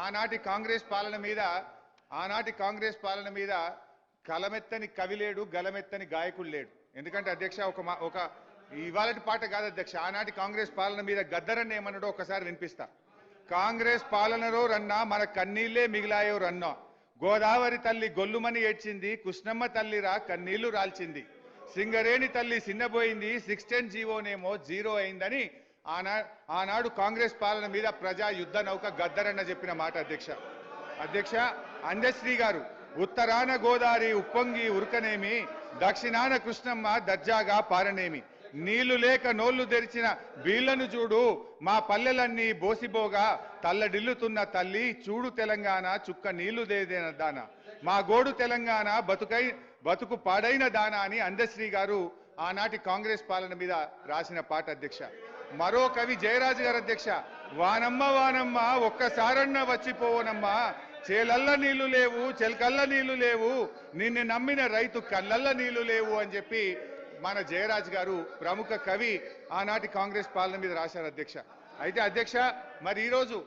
ఆనాటి కాంగ్రెస్ పాలన మీద కలమెత్తని కవి లేడు, గలమెత్తని గాయకుడు లేడు. ఎందుకంటే అధ్యక్ష ఒక ఇవాళటి పాట కాదు అధ్యక్ష, ఆనాటి కాంగ్రెస్ పాలన మీద గద్దరన్న ఏమన్నాడో ఒకసారి వినిపిస్తా. కాంగ్రెస్ పాలనలో రన్నా మన కన్నీళ్లే మిగిలాయో రన్నా, గోదావరి తల్లి గొల్లుమని ఏడ్చింది, కృష్ణమ్మ తల్లిరా కన్నీళ్లు రాల్చింది, సింగరేణి తల్లి సిన్నబోయింది, 610 జీవోనేమో జీరో అయిందని ఆనాడు కాంగ్రెస్ పాలన మీద ప్రజా యుద్ధ నౌక గద్దరన్న చెప్పిన మాట అధ్యక్ష. అందశ్రీ గారు ఉత్తరాన గోదావరి ఉప్పొంగి ఉరకనేమి, దక్షిణాన కృష్ణమ్మ దర్జాగా పారనేమి, నీళ్లు లేక నోళ్లు తెరిచిన బీళ్లను చూడు, మా పల్లెలన్నీ బోసిబోగా తల్లడిల్లుతున్న తల్లి, చూడు తెలంగాణ చుక్క నీళ్లు దేదేన దాన, మా గోడు తెలంగాణ బతుకు పాడైన దాన అని అందశ్రీ గారు ఆనాటి కాంగ్రెస్ పాలన మీద రాసిన పాట అధ్యక్ష. మరో కవి జయరాజు గారు అధ్యక్ష, వానమ్మ వానమ్మ ఒక్కసారన్న వచ్చిపోవనమ్మా, చేలల్ల నీళ్లు లేవు చెలకల్ల నీళ్లు లేవు, నిన్ను నమ్మిన రైతు కళ్ళల్ల నీళ్లు లేవు అని చెప్పి మన జయరాజు గారు ప్రముఖ కవి ఆనాటి కాంగ్రెస్ పాలన మీద రాశారు అధ్యక్ష. అయితే అధ్యక్ష మరి ఈరోజు